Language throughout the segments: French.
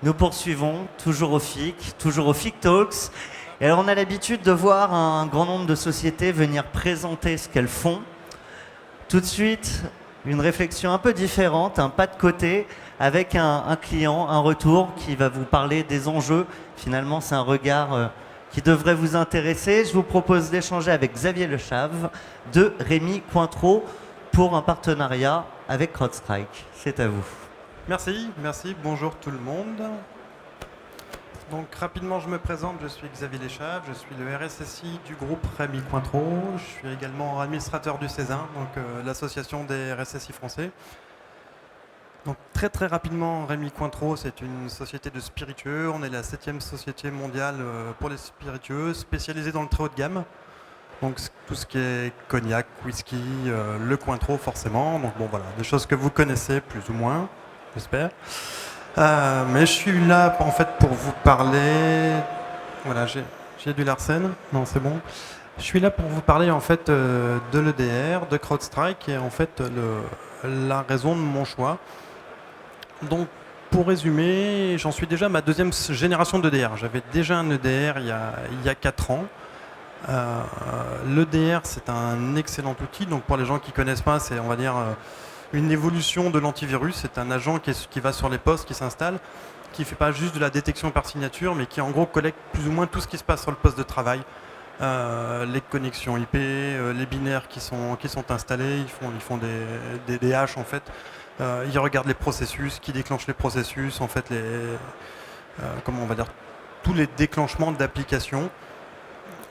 Nous poursuivons, toujours au FIC, toujours au FIC Talks. Et alors on a l'habitude de voir un grand nombre de sociétés venir présenter ce qu'elles font. Tout de suite, une réflexion un peu différente, un pas de côté, avec un client, un retour qui va vous parler des enjeux. Finalement, c'est un regard qui devrait vous intéresser. Je vous propose d'échanger avec Xavier Lechave de Rémi Cointreau pour un partenariat avec CrowdStrike. C'est à vous. Merci, bonjour tout le monde. Donc rapidement je me présente, je suis Xavier Lechave, je suis le RSSI du groupe Rémi Cointreau, je suis également administrateur du CESIN, donc l'association des RSSI français. Donc très rapidement, Rémi Cointreau, c'est une société de spiritueux, on est la 7e société mondiale pour les spiritueux, spécialisée dans le très haut de gamme. Donc tout ce qui est cognac, whisky, le Cointreau forcément, donc bon voilà, des choses que vous connaissez plus ou moins. J'espère. Mais je suis là en fait pour vous parler. Voilà, j'ai du Larsen. Non, c'est bon. Je suis là pour vous parler en fait de l'EDR, de CrowdStrike, qui est en fait la raison de mon choix. Donc, pour résumer, j'en suis déjà à ma 2e génération d'EDR. J'avais déjà un EDR il y a 4 ans. L'EDR, c'est un excellent outil. Donc, pour les gens qui ne connaissent pas, c'est, on va dire, une évolution de l'antivirus. C'est un agent qui va sur les postes, qui s'installe, qui ne fait pas juste de la détection par signature, mais qui en gros collecte plus ou moins tout ce qui se passe sur le poste de travail. Les connexions IP, les binaires qui sont installés, ils font des haches en fait. Ils regardent les processus, qui déclenchent les processus, en fait comment on va dire, tous les déclenchements d'applications.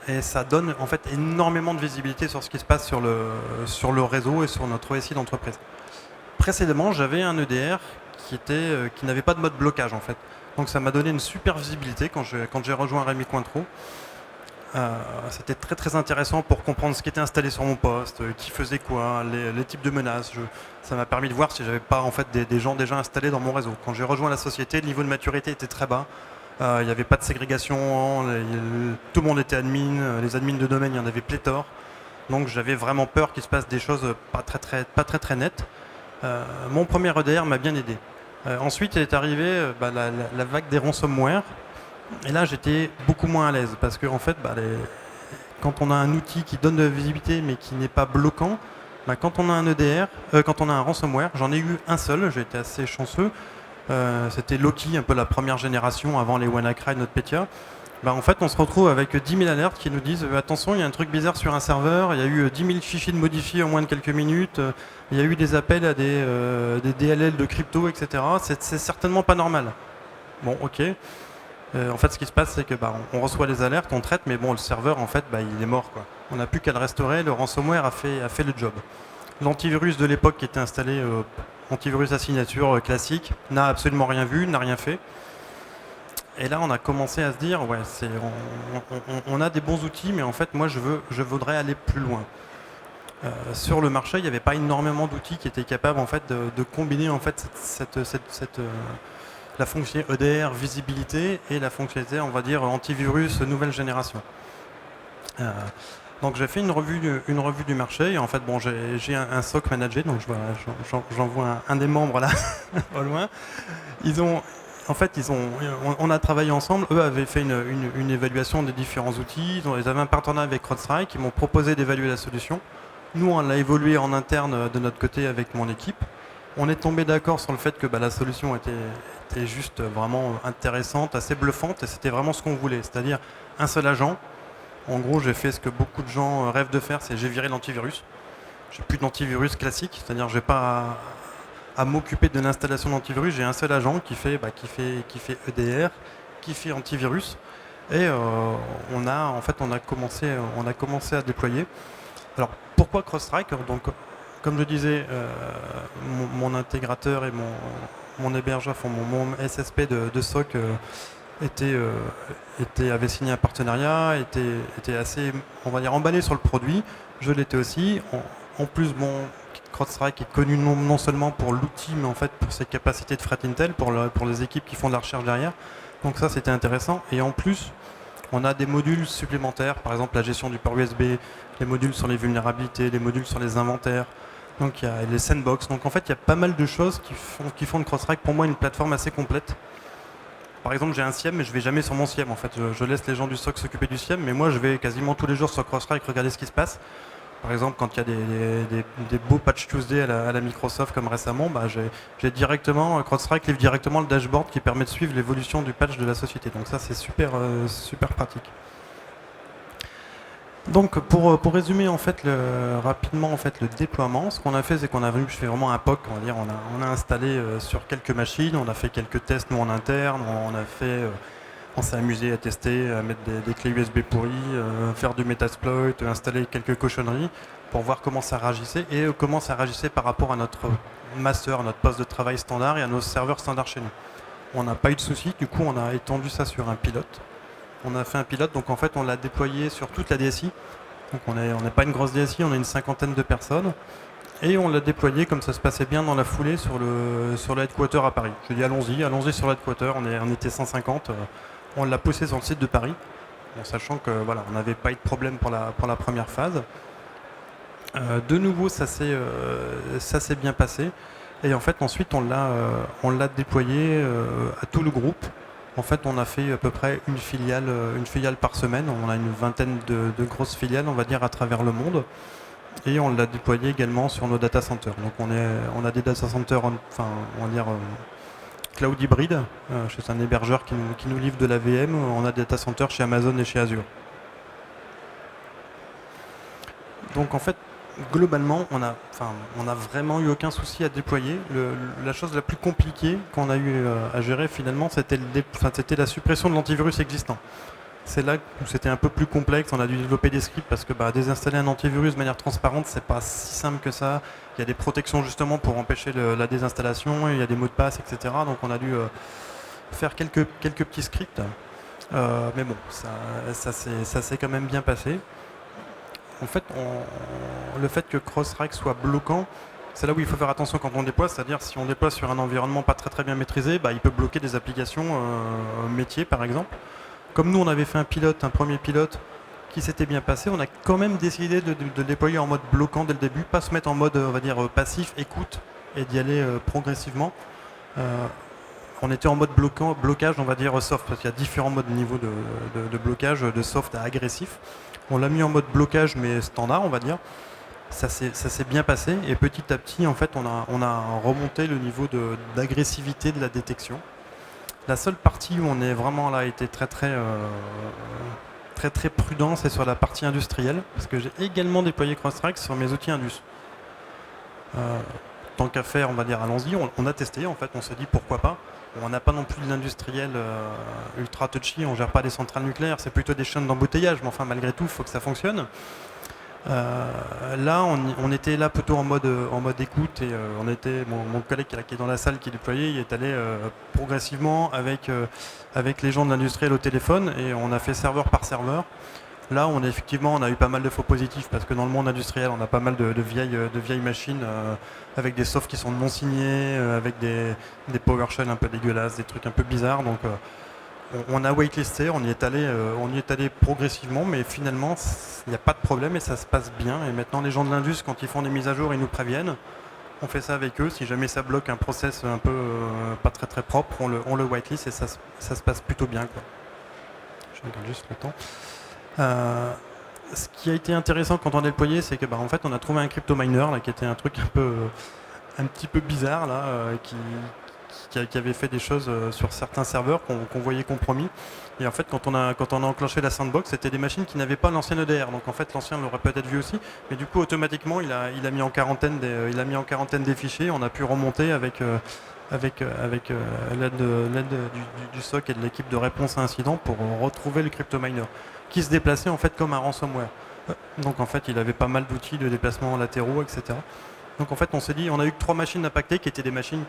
Et ça donne en fait énormément de visibilité sur ce qui se passe sur le réseau et sur notre SI d'entreprise. Précédemment, j'avais un EDR qui n'avait pas de mode blocage en fait. Donc ça m'a donné une super visibilité quand j'ai rejoint Rémi Cointreau. C'était très intéressant pour comprendre ce qui était installé sur mon poste, qui faisait quoi, les types de menaces. Ça m'a permis de voir si j'avais pas en fait des gens déjà installés dans mon réseau. Quand j'ai rejoint la société, le niveau de maturité était très bas. Il n'y avait pas de ségrégation, tout le monde était admin, les admins de domaine, il y en avait pléthore. Donc j'avais vraiment peur qu'il se passe des choses pas très nettes. Mon premier EDR m'a bien aidé. Ensuite, il est arrivé la vague des ransomware. Et là, j'étais beaucoup moins à l'aise parce que en fait, quand on a un outil qui donne de la visibilité mais qui n'est pas bloquant, quand on a un EDR, quand on a un ransomware, j'en ai eu un seul, j'ai été assez chanceux. C'était Loki, un peu la première génération avant les WannaCry, NotPetya. En fait, on se retrouve avec 10 000 alertes qui nous disent attention, il y a un truc bizarre sur un serveur, il y a eu 10 000 fichiers de modifiés en moins de quelques minutes, il y a eu des appels à des DLL de crypto, etc. C'est certainement pas normal. Bon, ok. En fait, ce qui se passe, c'est que on reçoit les alertes, on traite, mais bon, le serveur, en fait, il est mort, quoi. On n'a plus qu'à le restaurer. Le ransomware a fait le job. L'antivirus de l'époque qui était installé, antivirus à signature classique, n'a absolument rien vu, n'a rien fait. Et là, on a commencé à se dire, ouais, on a des bons outils, mais en fait, moi, je voudrais aller plus loin. Sur le marché, il n'y avait pas énormément d'outils qui étaient capables, en fait, de combiner, en fait, la fonction EDR visibilité et la fonctionnalité, on va dire, antivirus nouvelle génération. Donc j'ai fait une revue du marché et en fait bon j'ai un SOC managé, donc j'en vois un des membres là au loin. On a travaillé ensemble, eux avaient fait une évaluation des différents outils, ils avaient un partenariat avec CrowdStrike, ils m'ont proposé d'évaluer la solution. Nous on l'a évolué en interne de notre côté avec mon équipe. On est tombé d'accord sur le fait que la solution était juste vraiment intéressante, assez bluffante, et c'était vraiment ce qu'on voulait, c'est-à-dire un seul agent. En gros, j'ai fait ce que beaucoup de gens rêvent de faire, c'est j'ai viré l'antivirus. J'ai plus d'antivirus classique, c'est-à-dire j'ai pas à m'occuper de l'installation d'antivirus, j'ai un seul agent qui fait EDR, qui fait antivirus, et on a commencé à déployer. Alors pourquoi CrowdStrike? Donc, comme je disais, mon intégrateur et mon hébergeur, mon SSP de SOC avait signé un partenariat, était assez, on va dire, emballé sur le produit. Je l'étais aussi. En plus, CrowdStrike est connu non seulement pour l'outil, mais en fait pour ses capacités de threat intel, pour les équipes qui font de la recherche derrière. Donc ça, c'était intéressant. Et en plus, on a des modules supplémentaires, par exemple la gestion du port USB, les modules sur les vulnérabilités, les modules sur les inventaires. Donc il y a les sandbox. Donc en fait, il y a pas mal de choses qui font de CrowdStrike pour moi une plateforme assez complète. par exemple, j'ai un SIEM, mais je vais jamais sur mon SIEM. En fait, je laisse les gens du SOC s'occuper du SIEM, mais moi, je vais quasiment tous les jours sur CrowdStrike regarder ce qui se passe. Par exemple, quand il y a des beaux patch Tuesday à la Microsoft comme récemment, j'ai directement, CrowdStrike livre directement le dashboard qui permet de suivre l'évolution du patch de la société. Donc ça, c'est super, super pratique. Donc pour résumer en fait rapidement en fait le déploiement, ce qu'on a fait c'est qu'on a je fais vraiment un POC, on va dire, on a installé sur quelques machines, on a fait quelques tests nous en interne, on s'est amusé à tester, à mettre des clés USB pourries, faire du Metasploit, installer quelques cochonneries pour voir comment ça réagissait et comment ça réagissait par rapport à notre master, à notre poste de travail standard et à nos serveurs standards chez nous. On n'a pas eu de soucis, du coup on a étendu ça sur un pilote. On a fait un pilote, donc en fait on l'a déployé sur toute la DSI. Donc on n'est pas une grosse DSI, on a une cinquantaine de personnes. Et on l'a déployé comme ça se passait bien dans la foulée sur le headquarter à Paris. Je dis allons-y sur le headquarter, on était 150. On l'a poussé sur le site de Paris, en sachant que voilà, on n'avait pas eu de problème pour la première phase. De nouveau, ça s'est bien passé. Et en fait ensuite on l'a déployé à tout le groupe. En fait, on a fait à peu près une filiale par semaine. On a une vingtaine de grosses filiales, on va dire, à travers le monde. Et on l'a déployé également sur nos data centers. Donc on a des data centers, on va dire cloud hybride, chez un hébergeur qui nous livre de la VM. On a des data centers chez Amazon et chez Azure. Donc en fait, globalement, on a vraiment eu aucun souci à déployer. La chose la plus compliquée qu'on a eu à gérer finalement, c'était la suppression de l'antivirus existant. C'est là où c'était un peu plus complexe. On a dû développer des scripts parce que désinstaller un antivirus de manière transparente, c'est pas si simple que ça. Il y a des protections justement pour empêcher la désinstallation. Il y a des mots de passe, etc. Donc on a dû faire quelques petits scripts. Mais bon, ça s'est quand même bien passé. En fait, le fait que CrowdStrike soit bloquant, c'est là où il faut faire attention quand on déploie, c'est-à-dire si on déploie sur un environnement pas très bien maîtrisé, il peut bloquer des applications métiers par exemple. Comme nous on avait fait un premier pilote qui s'était bien passé, on a quand même décidé de déployer en mode bloquant dès le début, pas se mettre en mode on va dire passif, écoute, et d'y aller progressivement. On était en mode blocage, on va dire soft, parce qu'il y a différents modes niveau de blocage, de soft à agressif. On l'a mis en mode blocage, mais standard, on va dire. Ça s'est bien passé, et petit à petit, en fait, on a remonté le niveau d'agressivité de la détection. La seule partie où on est vraiment là été très prudent, c'est sur la partie industrielle, parce que j'ai également déployé CrowdStrike sur mes outils Indus. Tant qu'à faire, on va dire, allons-y. On a testé, en fait, on s'est dit pourquoi pas. On n'a pas non plus de l'industriel ultra touchy, on ne gère pas des centrales nucléaires, c'est plutôt des chaînes d'embouteillage, mais enfin malgré tout, il faut que ça fonctionne. Là, on était là plutôt en mode écoute, et mon collègue qui est dans la salle qui déployait, il est allé progressivement avec les gens de l'industriel au téléphone, et on a fait serveur par serveur. Là, on a eu pas mal de faux positifs parce que dans le monde industriel, on a pas mal de vieilles machines avec des softs qui sont non signés, avec des PowerShell un peu dégueulasses, des trucs un peu bizarres. Donc, on a waitlisté, on y est allé progressivement, mais finalement, il n'y a pas de problème et ça se passe bien. Et maintenant, les gens de l'Indus, quand ils font des mises à jour, ils nous préviennent. On fait ça avec eux. Si jamais ça bloque un process un peu pas très propre, on le whitelist et ça se passe plutôt bien, quoi. Je regarde juste le temps. Ce qui a été intéressant quand on a déployé, c'est que en fait on a trouvé un crypto miner là, qui était un truc un petit peu bizarre là, qui avait fait des choses sur certains serveurs qu'on voyait compromis. Et en fait quand on a enclenché la sandbox, c'était des machines qui n'avaient pas l'ancien EDR. Donc en fait l'ancien l'aurait peut-être vu aussi, mais du coup automatiquement il a mis en quarantaine des fichiers. On a pu remonter avec l'aide du SOC et de l'équipe de réponse à incident pour retrouver le crypto miner, qui se déplaçait en fait comme un ransomware. Donc en fait il avait pas mal d'outils de déplacement latéraux, etc. Donc en fait on s'est dit, on a eu que 3 machines impactées qui étaient des machines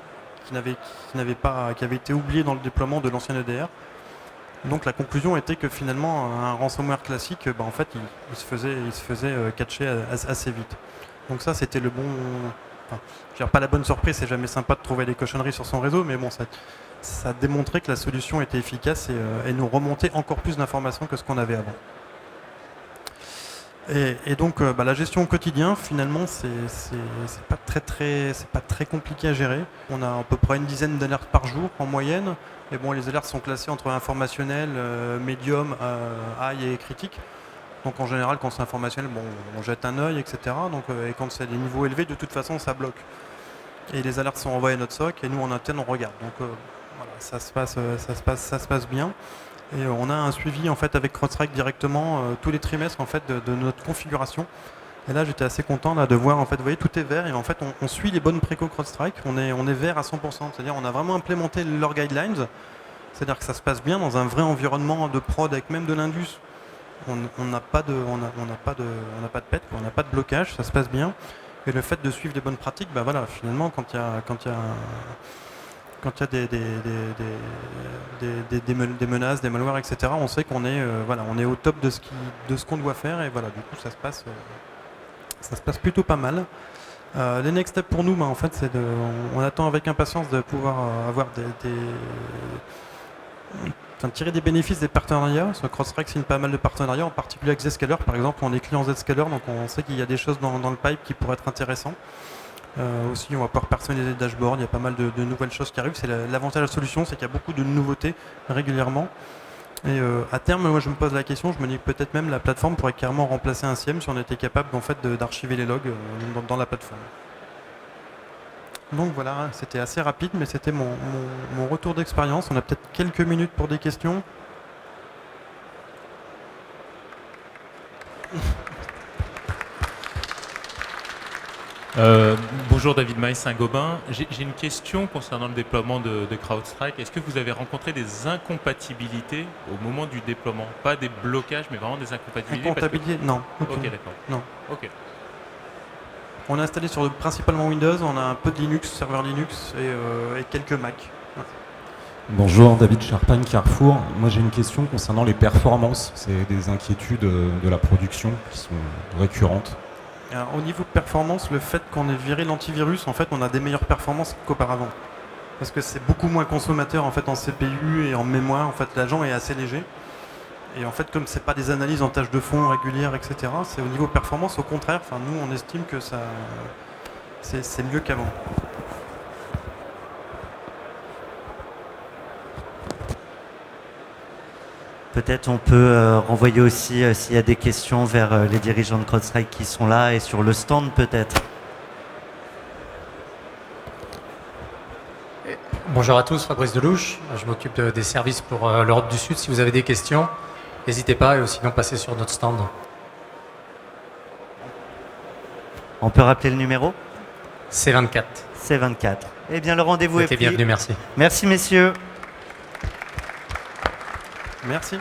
qui avaient été oubliées dans le déploiement de l'ancien EDR. Donc la conclusion était que finalement un ransomware classique, en fait il se faisait catcher assez vite. Donc ça c'était le bon... Enfin, je veux dire, pas la bonne surprise, c'est jamais sympa de trouver des cochonneries sur son réseau, mais bon, ça a démontré que la solution était efficace et nous remontait encore plus d'informations que ce qu'on avait avant. Et donc la gestion au quotidien, finalement, c'est pas très compliqué à gérer. On a à peu près une dizaine d'alertes par jour en moyenne. Et bon, les alertes sont classées entre informationnel, médium, high et critique. Donc en général, quand c'est informationnel, bon, on jette un œil, etc. Donc, et quand c'est des niveaux élevés, de toute façon, ça bloque. Et les alertes sont envoyées à notre SOC et nous, en interne, on regarde. Donc voilà, ça se passe bien. Et on a un suivi en fait avec CrowdStrike directement tous les trimestres en fait de notre configuration. Et là, j'étais assez content là, de voir, en fait, vous voyez, tout est vert et en fait, on suit les bonnes préco CrowdStrike. On est vert à 100%. C'est-à-dire, on a vraiment implémenté leurs guidelines. C'est-à-dire que ça se passe bien dans un vrai environnement de prod avec même de l'indus. On n'a pas de pet, on n'a pas de blocage, ça se passe bien. Et le fait de suivre les bonnes pratiques, bah voilà, finalement, quand il y a des menaces, des malwares, etc., on sait qu'on est, voilà, on est au top de ce qu'on doit faire et voilà, du coup, ça se passe plutôt pas mal. Les next steps pour nous, bah, en fait, on attend avec impatience de pouvoir avoir tirer des bénéfices des partenariats. Sur CrowdStrike signe pas mal de partenariats, en particulier avec Zscaler par exemple. On est client Zscaler, donc on sait qu'il y a des choses dans le pipe qui pourraient être intéressantes. Aussi, on va pouvoir personnaliser le dashboard. Il y a pas mal de nouvelles choses qui arrivent. C'est l'avantage de la solution, c'est qu'il y a beaucoup de nouveautés régulièrement. Et à terme, moi je me pose la question, je me dis que peut-être même la plateforme pourrait carrément remplacer un SIEM si on était capable en fait, d'archiver les logs dans la plateforme. Donc voilà, c'était assez rapide, mais c'était mon retour d'expérience. On a peut-être quelques minutes pour des questions. Bonjour David Maïs, Saint-Gobain. J'ai une question concernant le déploiement de CrowdStrike. Est-ce que vous avez rencontré des incompatibilités au moment du déploiement? Pas des blocages, mais vraiment des incompatibilités? Non. Ok, d'accord. Non. Ok. On a installé sur principalement Windows, on a un peu de Linux, serveur Linux et quelques Mac. Ouais. Bonjour, David Charpagne, Carrefour. Moi j'ai une question concernant les performances. C'est des inquiétudes de la production qui sont récurrentes. Alors, au niveau de performance, le fait qu'on ait viré l'antivirus, en fait, on a des meilleures performances qu'auparavant. Parce que c'est beaucoup moins consommateur en fait en CPU et en mémoire. En fait, l'agent est assez léger. Et en fait, comme c'est pas des analyses en tâches de fond régulières, etc., c'est au niveau performance, au contraire, nous on estime que c'est mieux qu'avant. Peut-être on peut renvoyer aussi, s'il y a des questions, vers les dirigeants de CrowdStrike qui sont là et sur le stand peut-être. Bonjour à tous, Fabrice Delouche. Je m'occupe des services pour l'Europe du Sud. Si vous avez des questions, n'hésitez pas et sinon passez sur notre stand. On peut rappeler le numéro? C24. C24. Eh bien, le rendez-vous est pris. Bienvenue, merci. Merci, messieurs. Merci.